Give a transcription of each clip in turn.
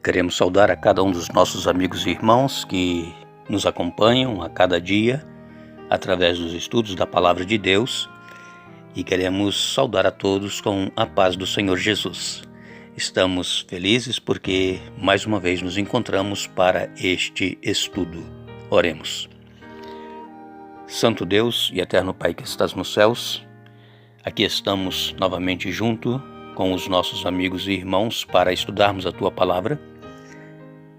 Queremos saudar a cada um dos nossos amigos e irmãos que nos acompanham a cada dia através dos estudos da Palavra de Deus e queremos saudar a todos com a paz do Senhor Jesus. Estamos felizes porque mais uma vez nos encontramos para este estudo. Oremos. Santo Deus e eterno Pai que estás nos céus, aqui estamos novamente junto com os nossos amigos e irmãos para estudarmos a Tua Palavra.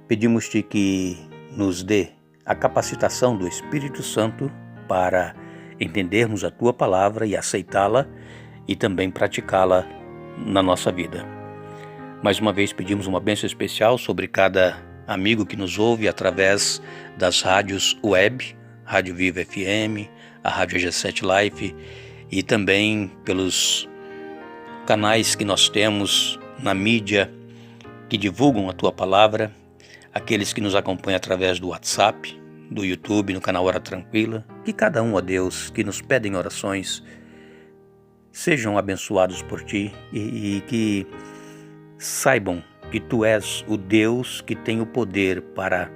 Pedimos-te que nos dê a capacitação do Espírito Santo para entendermos a Tua Palavra e aceitá-la e também praticá-la na nossa vida. Mais uma vez pedimos uma bênção especial sobre cada amigo que nos ouve através das rádios web, Rádio Viva FM, a Rádio G7 Life e também pelos canais que nós temos na mídia que divulgam a Tua Palavra, aqueles que nos acompanham através do WhatsApp, do YouTube, no canal Hora Tranquila, que cada um, ó Deus, que nos pedem orações, sejam abençoados por Ti e que saibam que Tu és o Deus que tem o poder para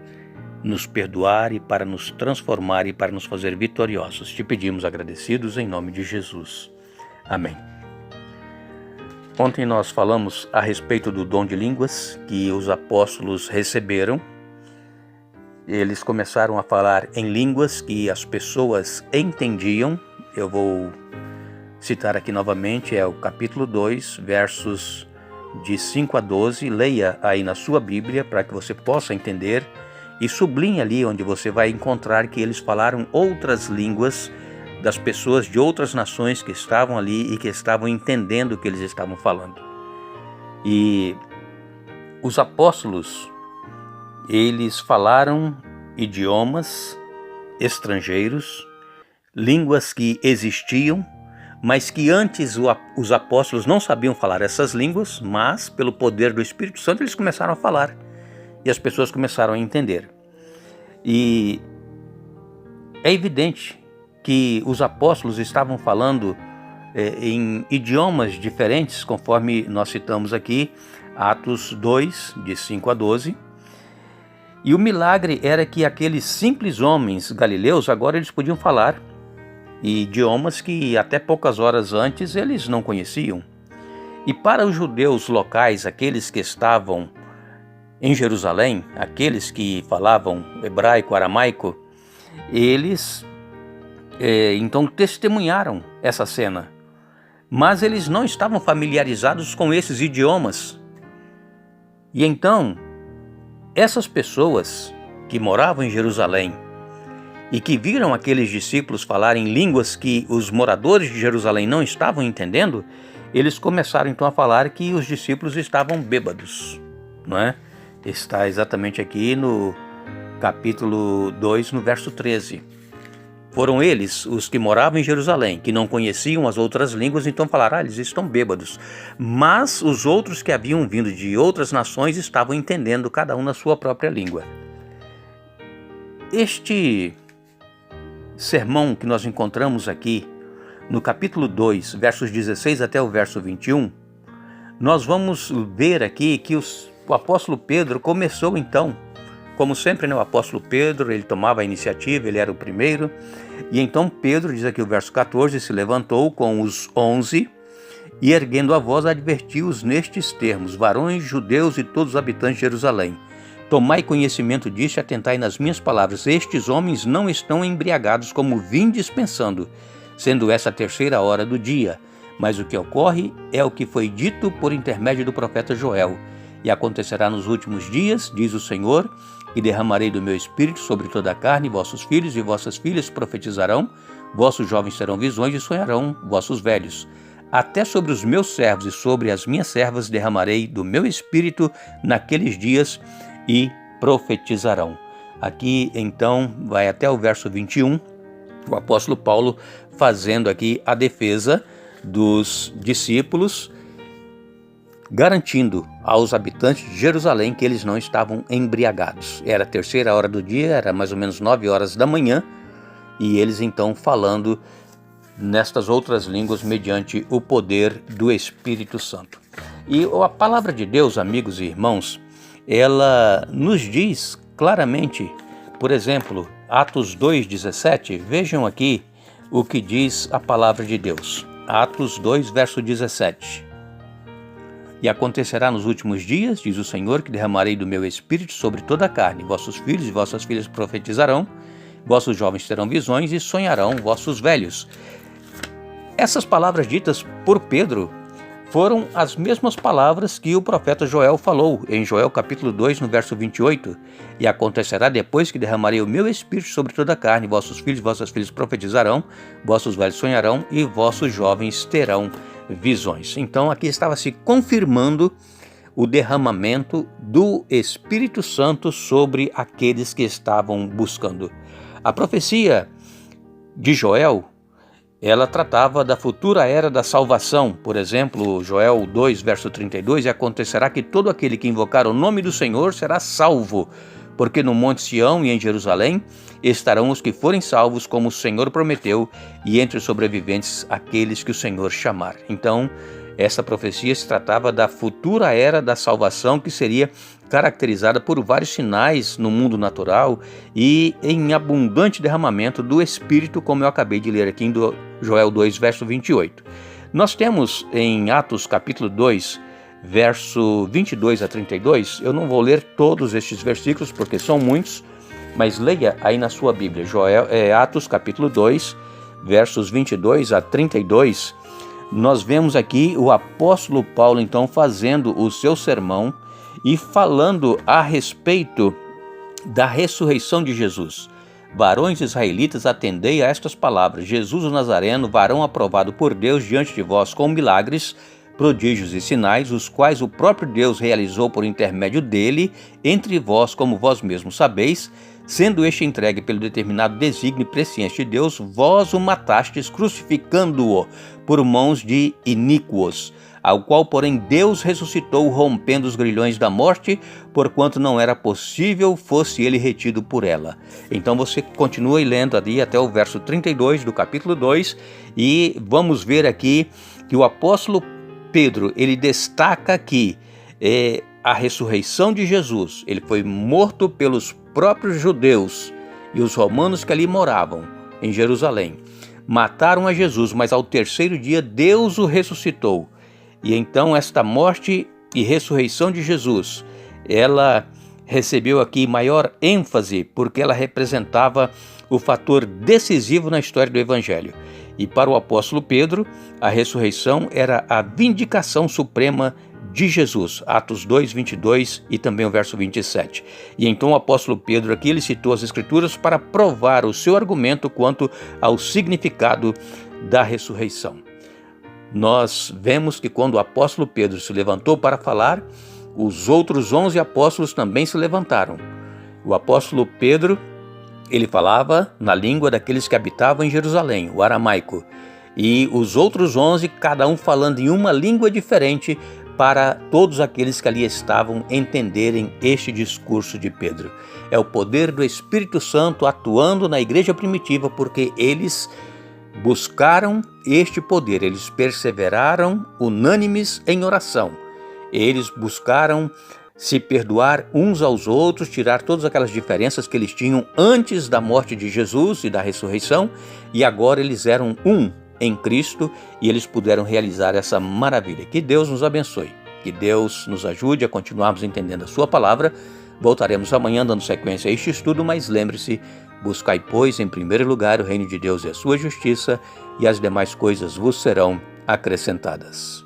nos perdoar e para nos transformar e para nos fazer vitoriosos. Te pedimos agradecidos em nome de Jesus. Amém. Ontem nós falamos a respeito do dom de línguas que os apóstolos receberam. Eles começaram a falar em línguas que as pessoas entendiam. Eu vou citar aqui novamente, é o capítulo 2, versos de 5 a 12. Leia aí na sua Bíblia para que você possa entender e sublinhe ali onde você vai encontrar que eles falaram outras línguas das pessoas de outras nações que estavam ali e que estavam entendendo o que eles estavam falando. E os apóstolos, eles falaram idiomas estrangeiros, línguas que existiam, mas que antes os apóstolos não sabiam falar essas línguas, mas pelo poder do Espírito Santo eles começaram a falar e as pessoas começaram a entender. E é evidente que os apóstolos estavam falando em idiomas diferentes, conforme nós citamos aqui, Atos 2, de 5 a 12. E o milagre era que aqueles simples homens galileus, agora eles podiam falar idiomas que até poucas horas antes eles não conheciam. E para os judeus locais, aqueles que estavam em Jerusalém, aqueles que falavam hebraico, aramaico, eles então testemunharam essa cena, mas eles não estavam familiarizados com esses idiomas. E então, essas pessoas que moravam em Jerusalém e que viram aqueles discípulos falarem línguas que os moradores de Jerusalém não estavam entendendo, eles começaram então a falar que os discípulos estavam bêbados, não é? Está exatamente aqui no capítulo 2, no verso 13. Foram eles, os que moravam em Jerusalém, que não conheciam as outras línguas, então falaram, eles estão bêbados. Mas os outros que haviam vindo de outras nações estavam entendendo, cada um na sua própria língua. Este sermão que nós encontramos aqui, no capítulo 2, versos 16 até o verso 21, nós vamos ver aqui que o apóstolo Pedro começou então. Como sempre, o apóstolo Pedro, ele tomava a iniciativa, ele era o primeiro. E então Pedro, diz aqui o verso 14, se levantou com os 11 e erguendo a voz advertiu-os nestes termos: varões, judeus e todos os habitantes de Jerusalém, tomai conhecimento disto e atentai nas minhas palavras. Estes homens não estão embriagados como vindes pensando, sendo essa a terceira hora do dia. Mas o que ocorre é o que foi dito por intermédio do profeta Joel. E acontecerá nos últimos dias, diz o Senhor, e derramarei do meu espírito sobre toda a carne, vossos filhos e vossas filhas profetizarão, vossos jovens terão visões e sonharão vossos velhos. Até sobre os meus servos e sobre as minhas servas derramarei do meu espírito naqueles dias e profetizarão. Aqui então vai até o verso 21, o apóstolo Paulo fazendo aqui a defesa dos discípulos, garantindo aos habitantes de Jerusalém que eles não estavam embriagados. Era a terceira hora do dia, era mais ou menos 9 horas da manhã, e eles então falando nestas outras línguas mediante o poder do Espírito Santo. E a palavra de Deus, amigos e irmãos, ela nos diz claramente, por exemplo, Atos 2,17, vejam aqui o que diz a palavra de Deus. Atos 2, verso 17. E acontecerá nos últimos dias, diz o Senhor, que derramarei do meu espírito sobre toda a carne. Vossos filhos e vossas filhas profetizarão, vossos jovens terão visões e sonharão vossos velhos. Essas palavras ditas por Pedro foram as mesmas palavras que o profeta Joel falou em Joel capítulo 2, no verso 28. E acontecerá depois que derramarei o meu espírito sobre toda a carne, vossos filhos e vossas filhas profetizarão, vossos velhos sonharão e vossos jovens terão visões. Então aqui estava se confirmando o derramamento do Espírito Santo sobre aqueles que estavam buscando. A profecia de Joel, ela tratava da futura era da salvação. Por exemplo, Joel 2, verso 32, e acontecerá que todo aquele que invocar o nome do Senhor será salvo, porque no Monte Sião e em Jerusalém estarão os que forem salvos, como o Senhor prometeu, e entre os sobreviventes aqueles que o Senhor chamar. Então, essa profecia se tratava da futura era da salvação, que seria caracterizada por vários sinais no mundo natural e em abundante derramamento do Espírito, como eu acabei de ler aqui em Joel 2, verso 28. Nós temos em Atos capítulo 2, verso 22 a 32, eu não vou ler todos estes versículos porque são muitos, mas leia aí na sua Bíblia, Atos capítulo 2, versos 22 a 32, nós vemos aqui o apóstolo Paulo então fazendo o seu sermão e falando a respeito da ressurreição de Jesus. Varões israelitas, atendei a estas palavras: Jesus o Nazareno, varão aprovado por Deus diante de vós com milagres, prodígios e sinais, os quais o próprio Deus realizou por intermédio dele entre vós, como vós mesmos sabeis, sendo este entregue pelo determinado desígnio e presciência de Deus, vós o matastes, crucificando-o por mãos de iníquos, ao qual, porém, Deus ressuscitou, rompendo os grilhões da morte, porquanto não era possível fosse ele retido por ela. Então você continua lendo ali até o verso 32 do capítulo 2, e vamos ver aqui que o apóstolo Pedro, ele destaca aqui a ressurreição de Jesus. Ele foi morto pelos próprios judeus e os romanos que ali moravam, em Jerusalém. Mataram a Jesus, mas ao terceiro dia Deus o ressuscitou. E então esta morte e ressurreição de Jesus, ela recebeu aqui maior ênfase porque ela representava o fator decisivo na história do Evangelho. E para o apóstolo Pedro, a ressurreição era a vindicação suprema de Jesus, Atos 2, 22 e também o verso 27. E então o apóstolo Pedro aqui, ele citou as Escrituras para provar o seu argumento quanto ao significado da ressurreição. Nós vemos que quando o apóstolo Pedro se levantou para falar, os outros 11 apóstolos também se levantaram. O apóstolo Pedro, ele falava na língua daqueles que habitavam em Jerusalém, o aramaico, e os outros 11, cada um falando em uma língua diferente, para todos aqueles que ali estavam entenderem este discurso de Pedro. É o poder do Espírito Santo atuando na igreja primitiva, porque eles buscaram este poder, eles perseveraram unânimes em oração, eles buscaram se perdoar uns aos outros, tirar todas aquelas diferenças que eles tinham antes da morte de Jesus e da ressurreição, e agora eles eram um em Cristo e eles puderam realizar essa maravilha. Que Deus nos abençoe, que Deus nos ajude a continuarmos entendendo a sua palavra. Voltaremos amanhã dando sequência a este estudo, mas lembre-se, buscai, pois, em primeiro lugar o reino de Deus e a sua justiça, e as demais coisas vos serão acrescentadas.